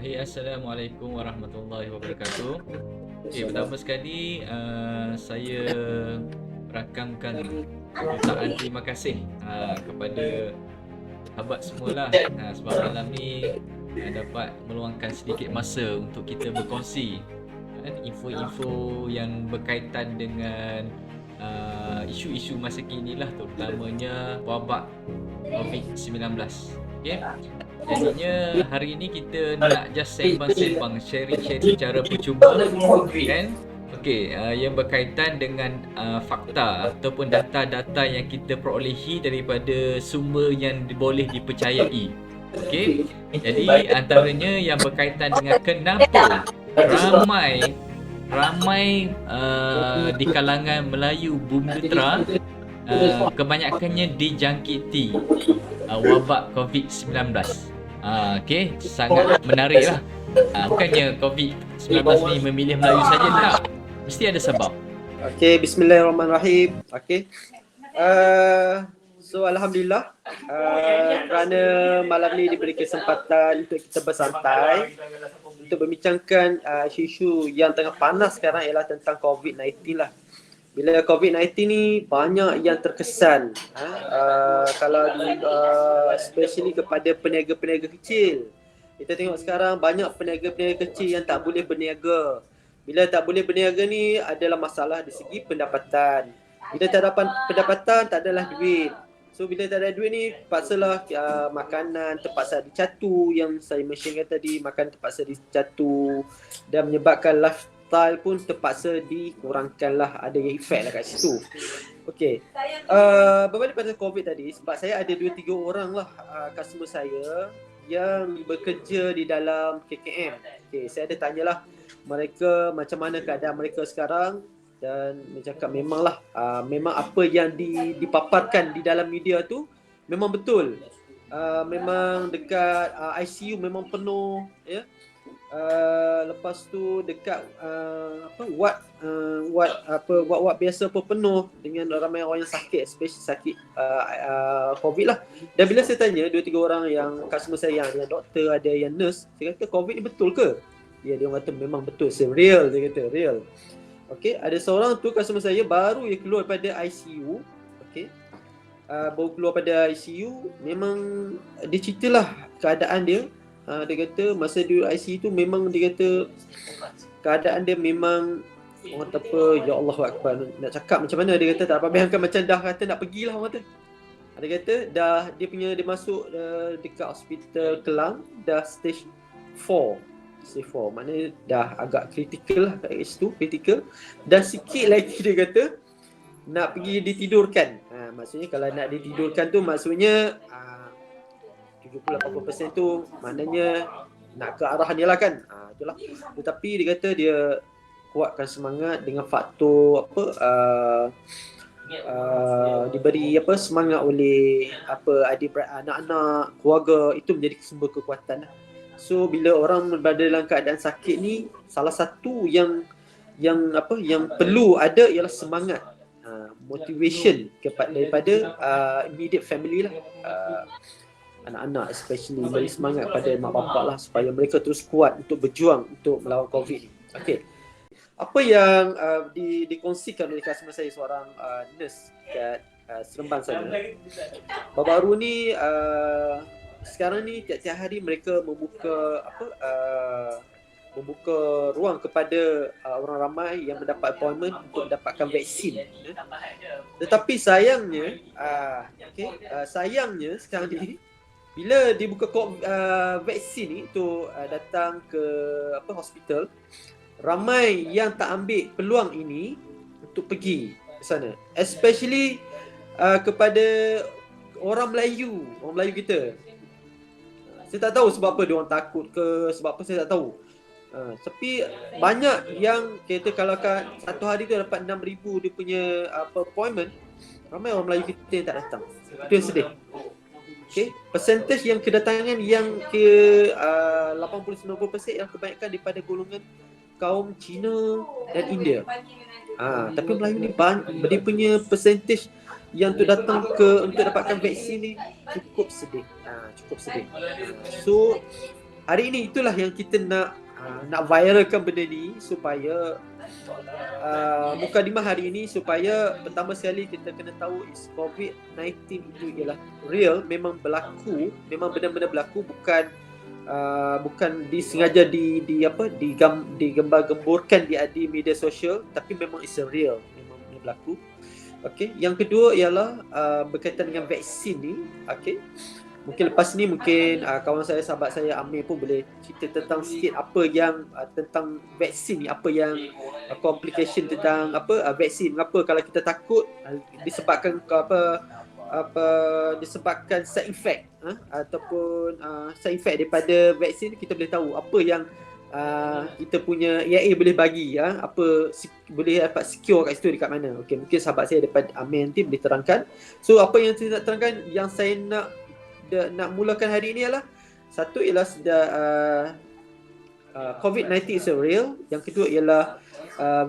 Hey, Assalamualaikum warahmatullahi wabarakatuh. Okay, pertama sekali saya rakamkan jutaan terima kasih kepada sahabat semualah sebab malam ni dapat meluangkan sedikit masa untuk kita berkongsi info-info yang berkaitan dengan isu-isu masa kini lah, terutamanya wabak COVID-19. Okay? Jadinya hari ini kita nak just sembang-sembang, sharing-sharing secara percuma kan. Okey, yang berkaitan dengan fakta ataupun data-data yang kita perolehi daripada sumber yang boleh dipercayai. Okey. Jadi antaranya yang berkaitan dengan kenapa ramai di kalangan Melayu Bumiputera kebanyakannya dijangkiti wabak COVID-19. Okey, sangat menarik lah. Bukannya COVID-19 ni memilih Melayu saja, tak. Mesti ada sebab. Okey, bismillahirrahmanirrahim. Okey. So alhamdulillah kerana malam ni diberi kesempatan untuk kita bersantai untuk membincangkan isu-isu yang tengah panas sekarang ialah tentang COVID-19 lah. Bila COVID-19 ni banyak yang terkesan kalau especially kepada peniaga-peniaga kecil. Kita tengok sekarang banyak peniaga-peniaga kecil yang tak boleh berniaga. Bila tak boleh berniaga ni adalah masalah dari segi pendapatan. Bila tak dapat pendapatan, tak adalah duit. So bila tak ada duit ni, terpaksalah makanan terpaksa dicatu, yang saya mentionkan tadi, makanan terpaksa dicatu dan menyebabkan lifestyle pun terpaksa dikurangkanlah, ada efek lah kat situ. Okey. Berbalik pada COVID tadi, sebab saya ada 2-3 orang lah customer saya yang bekerja di dalam KKM. Okey, saya ada tanyalah mereka macam mana keadaan mereka sekarang, dan bercakap memanglah memang apa yang dipaparkan di dalam media tu memang betul. Memang dekat ICU memang penuh, ya. Lepas tu dekat ward biasa pun penuh dengan ramai orang yang sakit, especially sakit COVID lah. Dan bila saya tanya 2-3 orang yang customer saya, yang doktor, ada yang nurse, saya kata COVID ni betul ke? Ya, dia kata memang betul, real, dia kata real. Okey, ada seorang tu customer saya baru dia keluar pada ICU. Okey. Baru keluar pada ICU, memang dia ceritalah keadaan dia. Dia kata masa di ICU tu memang dia kata keadaan dia memang orang kata apa, ya Allah Akbar, nak cakap macam mana, dia kata tak dapat bayangkan, macam dah kata nak pergilah orang kata. Dia kata dah dia masuk dekat hospital Kelang, dah stage 4. Stage 4, maknanya dah agak kritikal lah, kat situ kritikal. Dan sikit lagi dia kata nak pergi ditidurkan. Maksudnya kalau nak ditidurkan tu maksudnya 70-80% tu maknanya nak ke arah ni lah kan. Itulah. Tetapi dia kata dia kuatkan semangat dengan faktor diberi semangat oleh adik-beradik, anak-anak, keluarga, itu menjadi sumber kekuatan lah. So bila orang berada dalam keadaan sakit ni, salah satu yang perlu ada ialah semangat, motivation daripada immediate family lah, anak-anak especially, beri semangat pada mak bapak lah supaya mereka terus kuat untuk berjuang untuk melawan COVID ni. Okey. Apa yang dikongsikan oleh customer saya, seorang nurse kat Seremban sana. Baru-baru ni sekarang ni tiap-tiap hari mereka membuka ruang kepada orang ramai yang mendapat appointment untuk mendapatkan vaksin. Tetapi sayangnya sayangnya sekarang ni bila dibuka vaksin ni untuk datang ke hospital, ramai yang tak ambil peluang ini untuk pergi ke sana, especially kepada orang Melayu kita. Saya tak tahu sebab apa dia orang takut ke, sebab apa saya tak tahu. Tapi banyak yang kata kalau satu hari tu dapat 6,000 dia punya appointment, ramai orang Melayu kita yang tak datang. Itu yang sedih. Okey, percentage yang kedatangan yang ke 80-90% yang kebanyakan daripada golongan kaum Cina dan India. Tapi Melayu ni dia punya percentage yang tu datang untuk dapatkan vaksin ni cukup sedih. So hari ini itulah yang kita nak viralkan benda ni supaya mukadimah hari ini, supaya pertama sekali kita kena tahu is COVID-19 itu ialah real, memang berlaku, memang benar-benar berlaku, bukan disengaja digembar-gemburkan di media sosial, tapi memang is real, memang berlaku. Okey, yang kedua ialah berkaitan dengan vaksin ni. Okey, mungkin lepas ni kawan saya, sahabat saya Amir pun boleh cerita tentang sikit apa yang tentang vaksin ni, apa yang complication tentang vaksin, mengapa kalau kita takut disebabkan disebabkan side effect ataupun side effect daripada vaksin, kita boleh tahu apa yang kita punya EIA boleh bagi, apa boleh dapat secure kat situ dekat mana. Okey, mungkin sahabat saya daripada Amir nanti boleh terangkan. So apa yang saya nak terangkan, yang saya nak mulakan hari ini ialah, satu ialah COVID-19 is real. Yang kedua ialah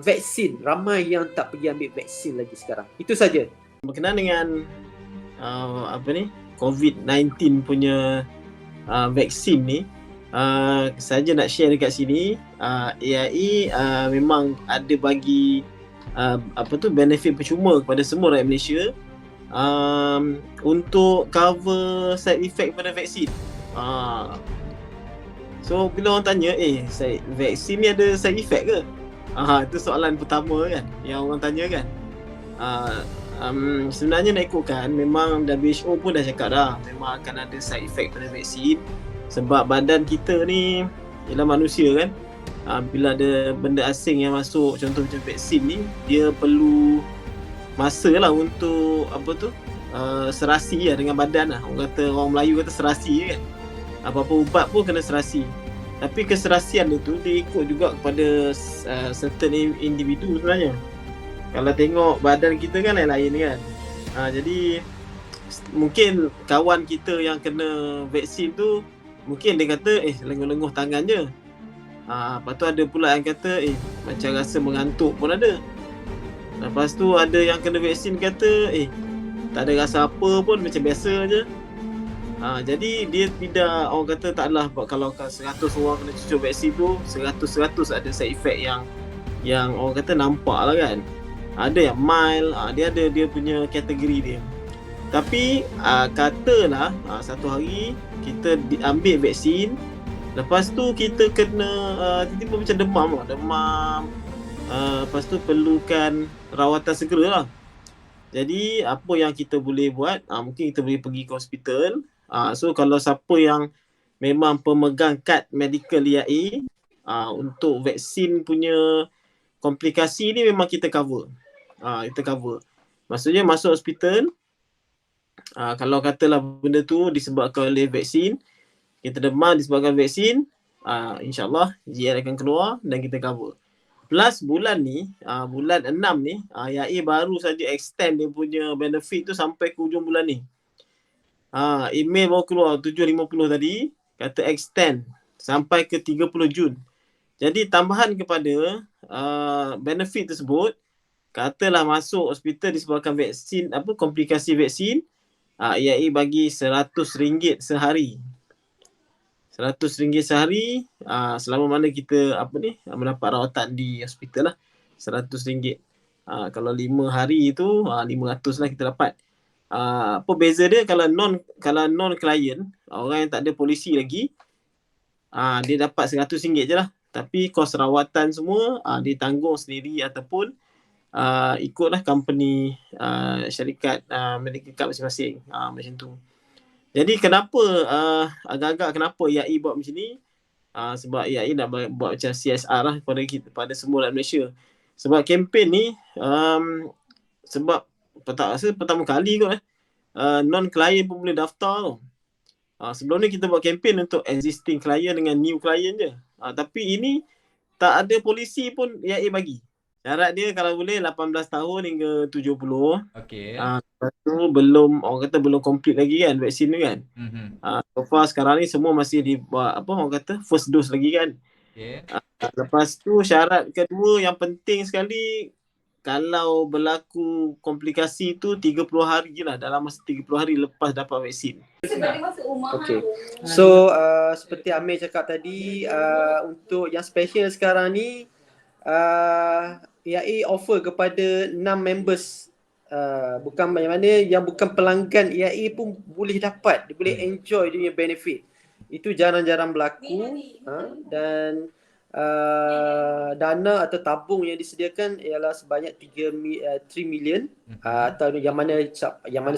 vaksin, ramai yang tak pergi ambil vaksin lagi sekarang. Itu saja. Berkenaan dengan COVID-19 punya vaksin ni, saja nak share dekat sini, AIA memang ada bagi benefit percuma kepada semua rakyat Malaysia untuk cover side effect pada vaksin. So bila orang tanya, vaksin ni ada side effect ke? Itu soalan pertama kan yang orang tanya kan. Sebenarnya nak ikutkan, memang WHO pun dah cakap dah, memang akan ada side effect pada vaksin. Sebab badan kita ni ialah manusia kan. Bila ada benda asing yang masuk, contoh macam vaksin ni, dia perlu masa lah untuk serasi lah dengan badan lah. Orang Melayu kata serasi kan. Apa-apa ubat pun kena serasi. Tapi keserasian dia tu dia ikut juga kepada certain individu sebenarnya. Kalau tengok badan kita kan lain-lain kan. Jadi mungkin kawan kita yang kena vaksin tu, mungkin dia kata lenguh-lenguh tangan je. Lepas tu ada pula yang kata macam rasa mengantuk pun ada. Lepas tu ada yang kena vaksin kata tak ada rasa apa pun, macam biasa je. Jadi dia tidak, orang kata taklah, kalau 100 orang kena cucuk vaksin tu 100% ada side effect yang orang kata nampak lah kan. Ada yang mild, dia punya kategori dia. Tapi katalah satu hari kita ambil vaksin, lepas tu kita kena tiba-tiba macam demam. Lepas tu perlukan rawatan segera lah. Jadi apa yang kita boleh buat, mungkin kita boleh pergi ke hospital. So kalau siapa yang memang pemegang kad medical EIA, untuk vaksin punya komplikasi ni memang kita cover. Maksudnya masuk hospital, kalau katalah benda tu disebabkan oleh vaksin, kita demam disebabkan vaksin, insyaAllah GR akan keluar dan kita cover. Plus bulan ni, bulan 6 ni, EIA baru saja extend dia punya benefit tu sampai ke hujung bulan ni. Email baru keluar 7.50 tadi, kata extend sampai ke 30 Jun. Jadi tambahan kepada benefit tersebut, katalah masuk hospital disebabkan vaksin, komplikasi vaksin, EIA bagi RM100 sehari. RM100 sehari, selama mana kita mendapat rawatan di hospital lah, RM100. Kalau 5 hari tu 500 lah kita dapat. Apa beza dia, kalau non client, orang yang tak ada polisi lagi, dia dapat RM100 je lah. Tapi kos rawatan semua dia tanggung sendiri ataupun ikutlah company syarikat medical card masing-masing, macam tu. Jadi kenapa agak-agak kenapa EIA buat macam ni? Sebab EIA nak buat macam CSR lah pada semua rakyat Malaysia. Sebab kempen ni sebab pertama kali kot non-client pun boleh daftar tau. Sebelum ni kita buat kempen untuk existing client dengan new client je. Tapi ini tak ada polisi pun EIA bagi. Syarat dia kalau boleh 18 tahun hingga 70. Okey. Lepas tu belum, orang kata belum complete lagi kan vaksin ni kan. So far sekarang ni semua masih dibuat orang kata first dose lagi kan. Okay. Lepas tu syarat kedua yang penting sekali, kalau berlaku komplikasi tu 30 hari je lah, dalam masa 30 hari lepas dapat vaksin. Okay. So seperti Amir cakap tadi, untuk yang special sekarang ni, AIA offer kepada 6 members, bukan mana yang bukan pelanggan AIA pun boleh dapat, dia boleh enjoy dia punya benefit. Itu jarang-jarang berlaku. Dan dana atau tabung yang disediakan ialah sebanyak 3 million, atau yang mana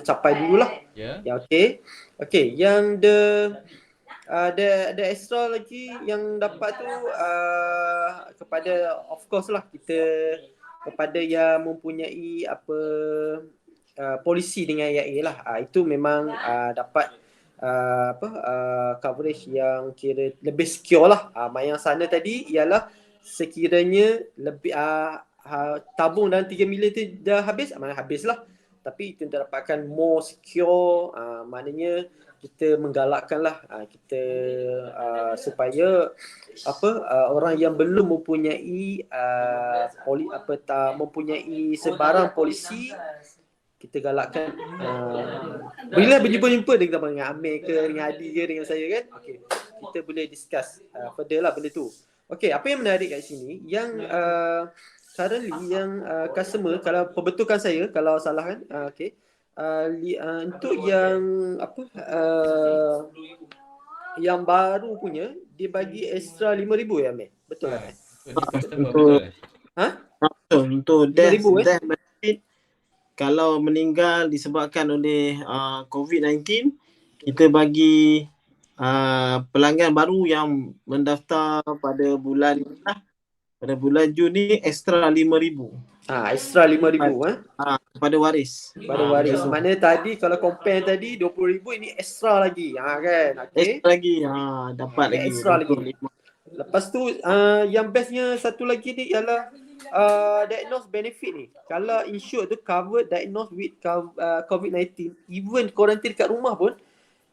capai dululah. Ya. Ya, okey, yang the extra lagi yang dapat tu, kepada, of course lah, kita kepada yang mempunyai polisi dengan AIA lah, itu memang dapat coverage yang kira lebih secure lah. Yang sana tadi ialah sekiranya lebih tabung dalam 3 million tu dah habis, habis lah. Tapi kita dapatkan more secure, maknanya kita menggalakkanlah kita supaya orang yang belum mempunyai mempunyai sebarang polisi, kita galakkan bila berjumpa dengan Amir ke, dengan Adi ke, dengan saya kan, okey, kita boleh discuss further lah benda tu. Okey, apa yang menarik kat sini, yang currently yang customer, kalau perbetulkan saya kalau salah kan, okey, untuk yang yang baru punya, dia bagi extra 5,000 ya Amir? Betul tak? Untuk customer betul lah. Untuk death 5,000 benefit, kalau meninggal disebabkan oleh COVID-19, kita bagi pelanggan baru yang mendaftar pada bulan Jun ni extra 5,000. Extra 5,000 kepada waris. Pada waris. Mana tadi kalau compare tadi 20,000, ini extra lagi. Kan? Okay. Extra lagi. Dapat lagi. Extra lagi. Lepas tu yang bestnya satu lagi ni ialah diagnose benefit ni. Kalau insured tu cover diagnose with COVID-19, even quarantine kat rumah pun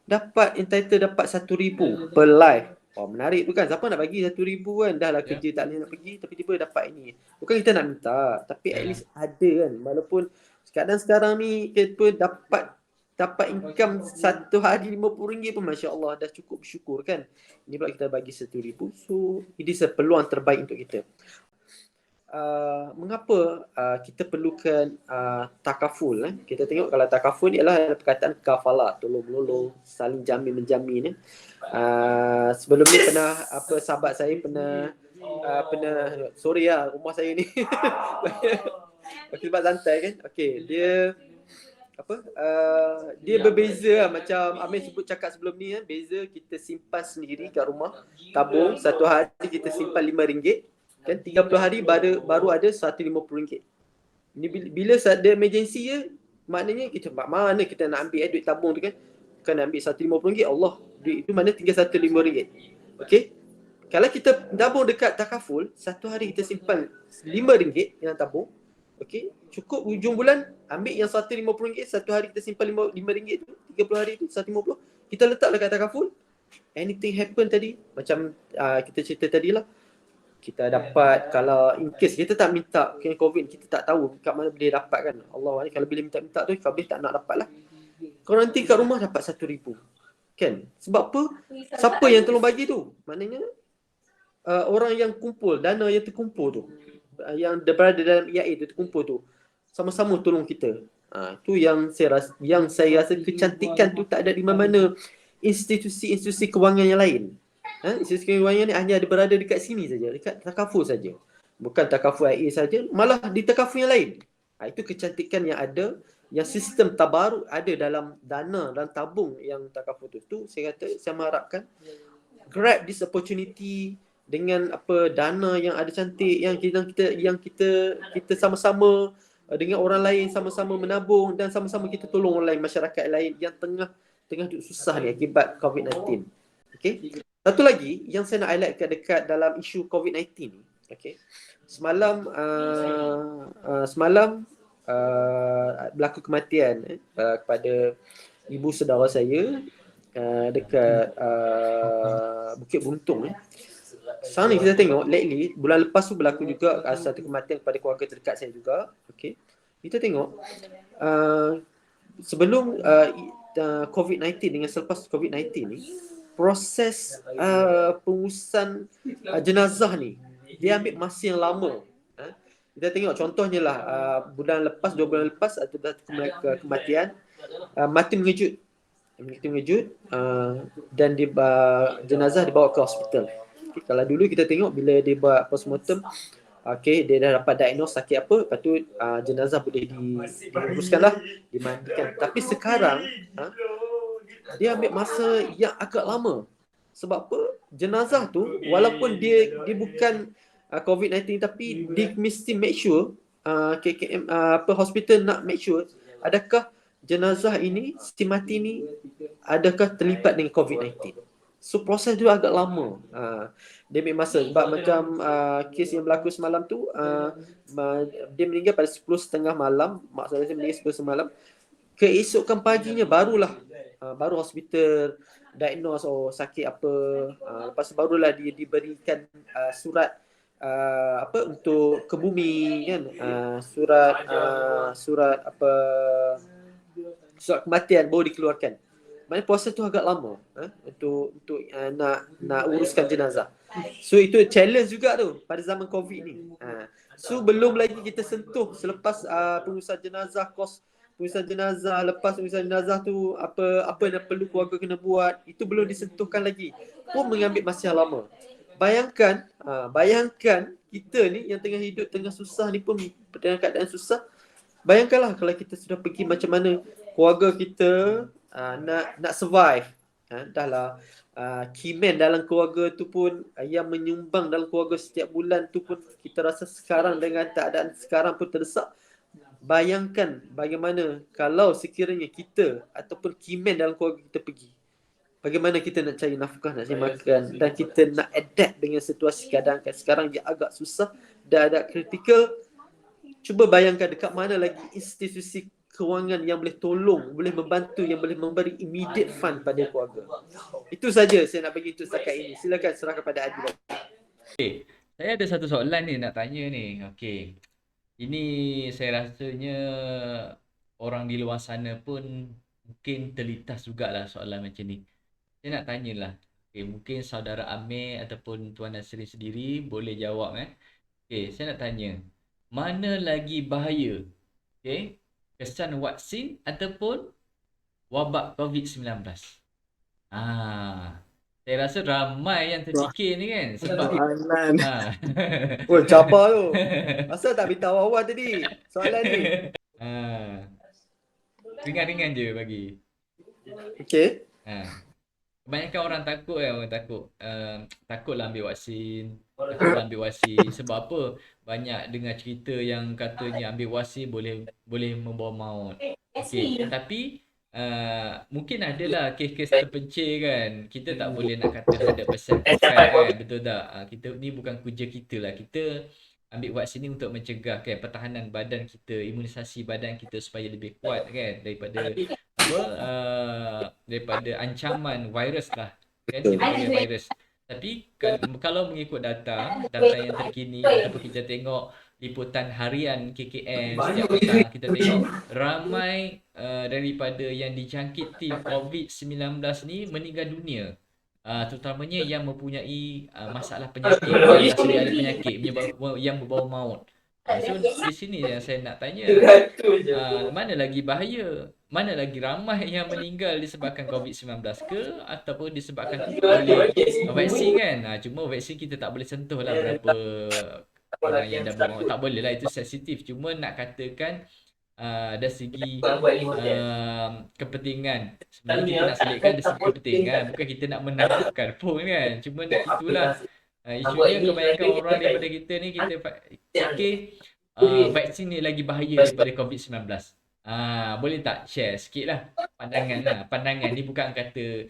dapat dapat 1,000 per life. Menarik tu kan. Siapa nak bagi 1,000 kan? Dah lah kerja tak boleh nak pergi, tapi tiba dapat ini. Bukan kita nak minta, tapi at least ada kan. Walaupun kadang sekarang ni kita dapat income satu hari RM50 pun, Masya Allah, dah cukup bersyukur kan. Ini pula kita bagi 1,000. So ini peluang terbaik untuk kita. Mengapa kita perlukan takaful? Kita tengok kalau takaful ialah perkataan kafalah, tolong-menolong, saling jamin-menjamin. Sebelum ni pernah sahabat saya pernah sorry lah, rumah saya ni sebab santai kan. Okey, dia dia berbeza lah, macam Amir cakap sebelum ni beza kita simpan sendiri kat rumah, tabung satu hari kita simpan RM5 kan, 30 hari baru ada RM150. Ni bila ada emergency je, maknanya kita mana kita nak ambil duit tabung tu kan, bukan nak ambil RM150, Allah, duit itu mana tinggal RM105. Okey, kalau kita tabung dekat takaful, satu hari kita simpan RM5 yang tabung. Okey, cukup hujung bulan ambil yang RM150, satu hari kita simpan RM5 tu, 30 hari tu RM150, kita letak dekat takaful. Anything happen tadi, macam kita cerita tadi lah, kita dapat, kalau in case kita tak minta kena COVID, kita tak tahu kat mana boleh dapat kan. Allah, kalau bila minta-minta tu, kalau tak nak dapat lah. Kuarantin kat rumah dapat 1,000 kan. Sebab apa? Siapa yang tolong bagi tu? Maknanya orang yang kumpul, dana yang terkumpul tu, yang berada dalam AIA tu terkumpul tu, sama-sama tolong kita. Tu yang saya rasa kecantikan tu tak ada di mana-mana institusi kewangan yang lain. Institusi kewangan ni hanya ada berada dekat sini saja, dekat takaful saja. Bukan takaful AIA saja, malah di takaful yang lain. Itu kecantikan yang ada, yang sistem tabaruk ada dalam dana dan tabung yang takaful tu. Saya kata, saya mengharapkan grab this opportunity dengan dana yang ada cantik, yang kita sama-sama dengan orang lain, sama-sama menabung dan sama-sama kita tolong orang lain, masyarakat lain yang tengah duduk susah ni akibat COVID-19. Okey. Satu lagi yang saya nak highlight dekat dalam isu COVID-19 ni. Okey. Semalam berlaku kematian kepada ibu saudara saya dekat Bukit Buntung. sekarang ni kita tengok lately, bulan lepas tu berlaku juga satu kematian kepada keluarga terdekat saya juga. Okay. Kita tengok sebelum COVID-19 dengan selepas COVID-19 ni, proses pengurusan jenazah ni dia ambil masa yang lama. Kita tengok contohnya lah bulan lepas, 2 bulan lepas ada kematian mati mengejut. Dan jenazah dibawa ke hospital. Okay, kalau dulu kita tengok bila dia buat postmortem, dia dah dapat diagnose sakit apa, lepas tu jenazah boleh diuruskan lah, dimandikan. Tapi sekarang dia ambil masa yang agak lama. Sebab apa? Jenazah tu walaupun dia bukan COVID-19 tapi dia mesti make sure KKM hospital nak make sure adakah jenazah ini, si mati ni adakah terlibat dengan COVID-19. So proses tu agak lama. Dia ambil masa sebab macam kes yang berlaku semalam tu dia meninggal pada 10.30 malam. Mak saya meninggal 10.30 malam. Keesokan paginya barulah baru hospital diagnose sakit apa. Lepas tu barulah dia diberikan surat untuk ke bumi kan, surat kematian baru dikeluarkan. Maknanya proses tu agak lama untuk nak uruskan jenazah. So itu challenge juga tu pada zaman COVID ni. So belum lagi kita sentuh selepas pengurusan jenazah, kos pengurusan jenazah, lepas pengurusan jenazah tu apa yang perlu keluarga kena buat, itu belum disentuhkan lagi. Pun mengambil masa yang lama. Bayangkan kita ni yang tengah hidup tengah susah ni pun dalam keadaan susah. Bayangkanlah kalau kita sudah pergi macam mana keluarga kita nak survive. Dah lah key man dalam keluarga tu pun yang menyumbang dalam keluarga setiap bulan tu pun kita rasa sekarang dengan keadaan sekarang pun terdesak. Bayangkan bagaimana kalau sekiranya kita ataupun key man dalam keluarga kita pergi. Bagaimana kita nak cari nafkah, nak cari makan, dan kita nak adapt dengan situasi keadaan sekarang yang agak susah dan agak kritikal. Cuba bayangkan dekat mana lagi institusi kewangan yang boleh tolong, boleh membantu, yang boleh memberi immediate fund pada keluarga. Itu saja saya nak bagi untuk setakat ini. Silakan serahkan pada Adi. Okay. Saya ada satu soalan ni nak tanya ni. Okay. Ini saya rasanya orang di luar sana pun mungkin terlintas jugalah soalan macam ni. Saya nak tanyalah. Okay, mungkin saudara Amir ataupun Tuan Nasrin sendiri boleh jawab. Okay, saya nak tanya. Mana lagi bahaya? Okay, kesan vaksin ataupun wabak COVID-19? Saya rasa ramai yang terfikir ni kan. Sebab cabar tu. Asal tak beritahu awal tadi soalan ni. Ringan-ringan je bagi. Okay. Kebanyakan orang takut takutlah ambil vaksin. Takutlah ambil vaksin. Sebab apa? Banyak dengar cerita yang katanya ambil vaksin boleh membawa maut. Okay. Tapi mungkin adalah kes-kes terpencil kan. Kita tak boleh nak kata 100% kan. Betul tak? Kita ni bukan kerja kita lah. Kita ambil vaksin ni untuk mencegah kan pertahanan badan kita, imunisasi badan kita supaya lebih kuat kan daripada ancaman virus lah kan, kita panggil virus. Tapi kalau mengikut data yang terkini ataupun kita tengok liputan harian KKM setiap petang, kita tengok ramai daripada yang dijangkiti COVID-19 ni meninggal dunia. Terutamanya yang mempunyai masalah penyakit, yang sedia ada penyakit yang membawa maut. So di sini yang saya nak tanya, mana lagi bahaya? Mana lagi ramai yang meninggal disebabkan COVID-19 ke ataupun disebabkan oleh vaksin kan? Cuma vaksin kita tak boleh sentuh lah berapa orang yang dah bawa maut. Tak boleh lah, itu sensitif. Cuma nak katakan dari segi kepentingan, sebenarnya kita nak selitkan dari segi kepentingan, bukan kita nak menakutkan pun kan. Cuma itulah isunya kebanyakan orang daripada kita ni, kita fikir vaksin ni lagi bahaya daripada COVID-19. Boleh tak share sikit lah pandangan ni, bukan kata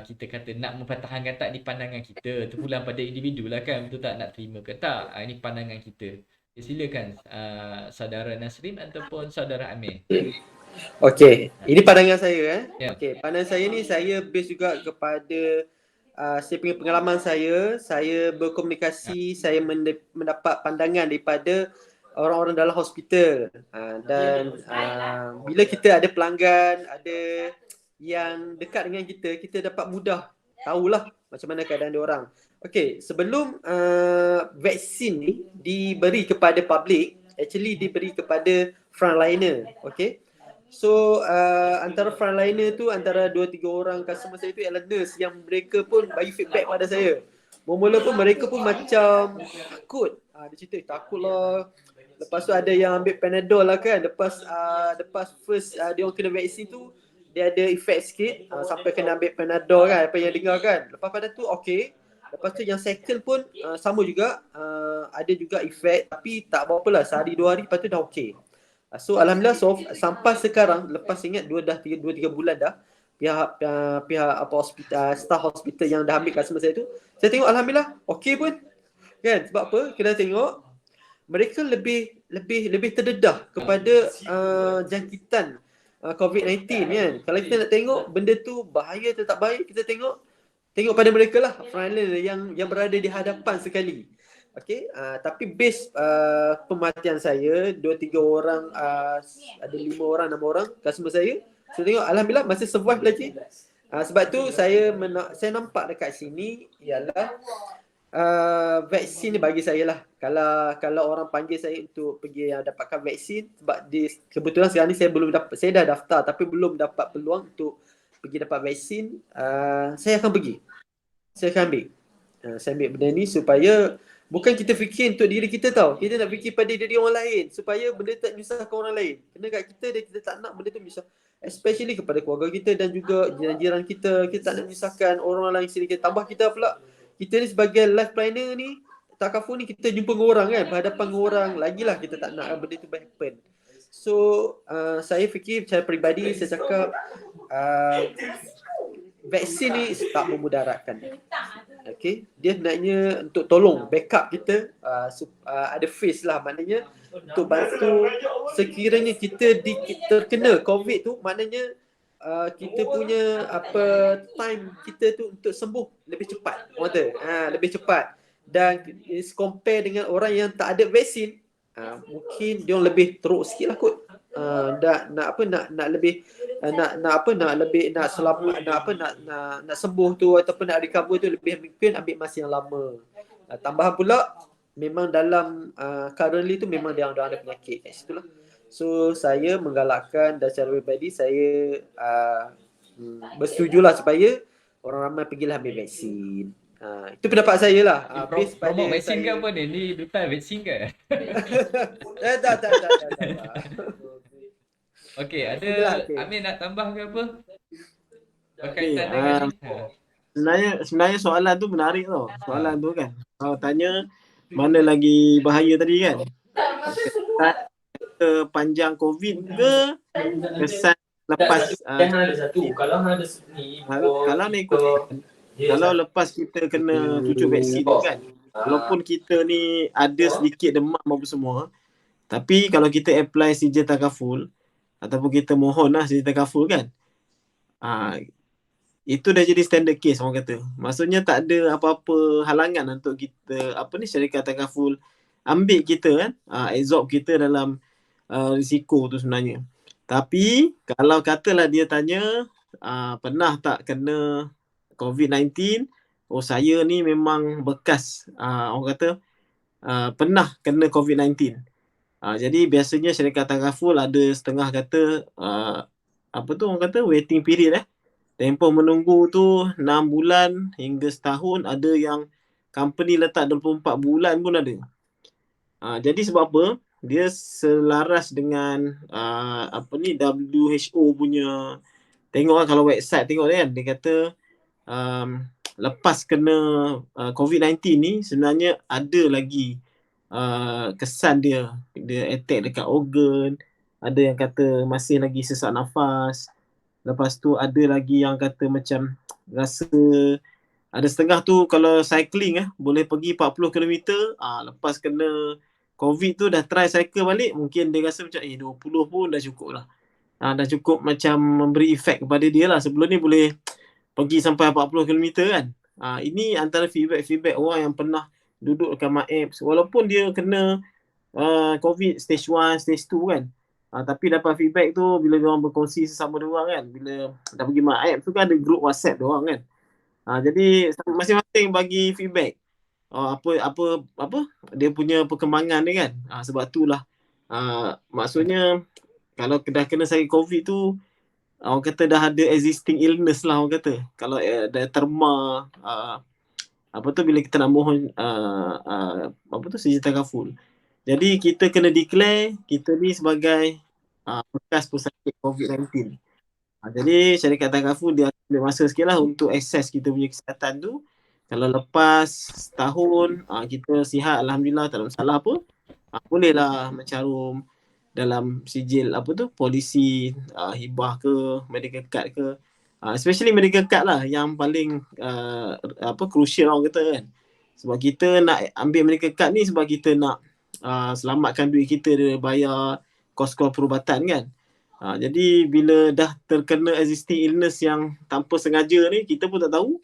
kita kata nak mempertahankan, tak, ni pandangan kita, terpulang pada individu lah kan, betul tak, nak terima ke tak, ini pandangan kita. Silakan saudara Nasrin ataupun saudara Amir. Okey, ini pandangan saya Yeah. Okey, pandangan saya ni saya base juga kepada saya punya pengalaman saya berkomunikasi, saya mendapat pandangan daripada orang-orang dalam hospital. Dan bila kita ada pelanggan, ada yang dekat dengan kita, kita dapat mudah tahulah macam mana keadaan dia orang. Okey, sebelum vaksin ni diberi kepada public, actually diberi kepada frontliner. Okey. So antara frontliner tu antara 2-3 orang customer saya tu ialah nurse yang mereka pun bagi feedback pada saya. Mula-mula pun mereka pun macam takut. Dia cerita takutlah. Lepas tu ada yang ambil Panadol lah kan. Lepas first dia orang kena vaksin tu dia ada efek sikit sampai kena ambil Panadol kan, apa yang dengar kan. Lepas pada tu okey. Lepas tu yang second pun sama juga, ada juga efek tapi tak berapa lah, sehari 2 hari lepas tu dah okey. So alhamdulillah sampai sekarang, lepas ingat 2-3 bulan dah, pihak apa hospital, staff hospital yang dah ambil customer saya tu, saya tengok alhamdulillah okey pun. Kan? Sebab apa? Kita tengok mereka lebih terdedah kepada jangkitan COVID-19 kan. Kalau kita nak tengok benda tu bahaya atau tak baik, kita tengok pada mereka lah, frontliner yang berada di hadapan sekali. Okey, tapi base pematian saya 2-3 orang, ada 5 orang 6 orang customer saya tengok alhamdulillah masih survive lagi. Sebab tu saya nampak dekat sini ialah vaksin ni bagi saya lah. Kalau orang panggil saya untuk pergi dapatkan vaksin, sebab kebetulan sekarang ni saya dah daftar tapi belum dapat peluang untuk pergi dapat vaksin, saya akan pergi. Saya akan ambil. Saya ambil benda ni supaya bukan kita fikir untuk diri kita tau. Kita nak fikir pada diri orang lain supaya benda tak menyusahkan orang lain. Kena kat kita dan kita tak nak benda tu menyusah. Especially kepada keluarga kita dan juga jiran-jiran kita. Kita tak nak menyusahkan orang lain sini. Tambah kita pula, kita ni sebagai life planner ni, takaful ni kita jumpa dengan orang kan, berhadapan dengan orang. Lagilah kita tak nak benda tu happen. So saya fikir secara peribadi, saya cakap vaksin ni tak memudaratkan. Okay, dia sebenarnya untuk tolong backup kita, ada phase lah, maknanya untuk bantu sekiranya kita terkena COVID tu, maknanya kita punya time kita tu untuk sembuh lebih cepat. Lebih cepat. Dan compare dengan orang yang tak ada vaksin, mungkin dia lebih teruk sikit lah kot. Nak sembuh tu ataupun nak recover tu mungkin ambil masa yang lama. Tambahan pula memang dalam currently tu memang dia ada penyakit kat situ lah. So saya menggalakkan dan secara pribadi saya bersetujulah supaya orang ramai pergilah ambil vaksin. Itu pendapat saya lah. Promo vaksin ke apa ni? Ni duta vaksin ke? Tak. Okey, ada Amir nak tambah ke apa? Berkaitan dengan sebenarnya soalan tu menarik tau. Soalan tu kan. Kau tanya mana lagi bahaya tadi kan? Panjang COVID ke kesan lepas kalau nak ikut kalau lepas kita kena cucuk vaksin kan, walaupun kita ni ada sedikit demam apa semua, tapi kalau kita apply sijil takaful ataupun kita mohon lah sijil takaful kan, itu dah jadi standard case orang kata. Maksudnya tak ada apa-apa halangan untuk kita syarikat takaful ambil kita kan, absorb kita dalam risiko tu sebenarnya. Tapi kalau katalah dia tanya pernah tak kena COVID-19, saya ni memang bekas orang kata pernah kena COVID-19. Jadi biasanya syarikat takaful ada setengah kata orang kata waiting period tempoh menunggu tu 6 bulan hingga setahun, ada yang company letak 24 bulan pun ada. Jadi sebab apa? Dia selaras dengan WHO punya, tengok kalau website tengok kan, dia kata lepas kena COVID-19 ni sebenarnya ada lagi kesan dia attack dekat organ, ada yang kata masih lagi sesak nafas, lepas tu ada lagi yang kata macam rasa, ada setengah tu kalau cycling boleh pergi 40 km, lepas kena COVID tu dah try cycle balik, mungkin dia rasa macam 20 pun dah cukup lah. Dah cukup macam memberi efek kepada dia lah. Sebelum ni boleh pergi sampai 40 km kan. Ini antara feedback orang yang pernah duduk dekat MAEPS walaupun dia kena COVID stage 1, stage 2 kan. Tapi dapat feedback tu bila dia orang berkongsi sesama dia orang kan. Bila dah pergi MAEPS tu kan ada group WhatsApp dia orang kan. Jadi masing-masing bagi feedback. Apa dia punya perkembangan dia kan. Sebab itulah maksudnya kalau dah kena sakit COVID tu orang kata dah ada existing illness lah orang kata. Kalau dah terma apa tu bila kita nak mohon apa tu sejahtera kaful. Jadi kita kena declare kita ni sebagai bekas pesakit COVID-19. Jadi syarikat takaful dia ambil masa sikit lah untuk access kita punya kesihatan tu. Kalau lepas setahun kita sihat Alhamdulillah tak ada masalah apa, bolehlah mencarum dalam sijil apa tu polisi, hibah ke, medical card ke. Especially medical card lah yang paling crucial orang kata kan. Sebab kita nak ambil medical card ni sebab kita nak selamatkan duit kita dia bayar kos-kos perubatan kan. Jadi bila dah terkena existing illness yang tanpa sengaja ni kita pun tak tahu.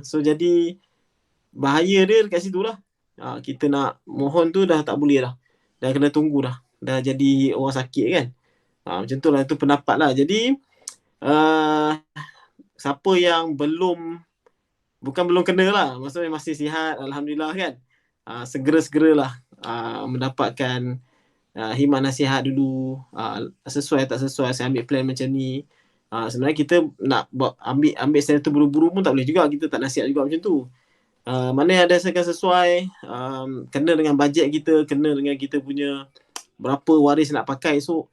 So jadi bahaya dia dekat situ lah. Kita nak mohon tu dah tak boleh dah. Dah kena tunggu dah. Dah jadi orang sakit kan. Macam tu lah, itu pendapat lah. Jadi siapa yang bukan belum kena lah, maksudnya masih sihat Alhamdulillah kan. Segera-segeralah mendapatkan himat nasihat dulu, sesuai tak sesuai saya ambil plan macam ni. Sebenarnya kita nak ambil secara tu buru-buru pun tak boleh juga, kita tak nasihat juga macam tu. Mana yang ada sesuai, kena dengan bajet kita, kena dengan kita punya berapa waris nak pakai esok,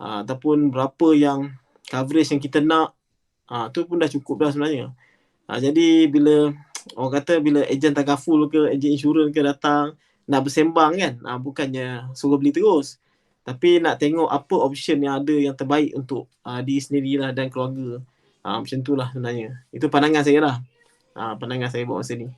ataupun berapa yang coverage yang kita nak, tu pun dah cukup dah sebenarnya. Jadi bila orang kata bila ejen takaful ke ejen insurans ke datang nak bersembang kan, bukannya suruh beli terus, tapi nak tengok apa option yang ada yang terbaik untuk diri sendirilah dan keluarga. Macam tu lah sebenarnya. Itu pandangan saya lah. Pandangan saya buat masa ni.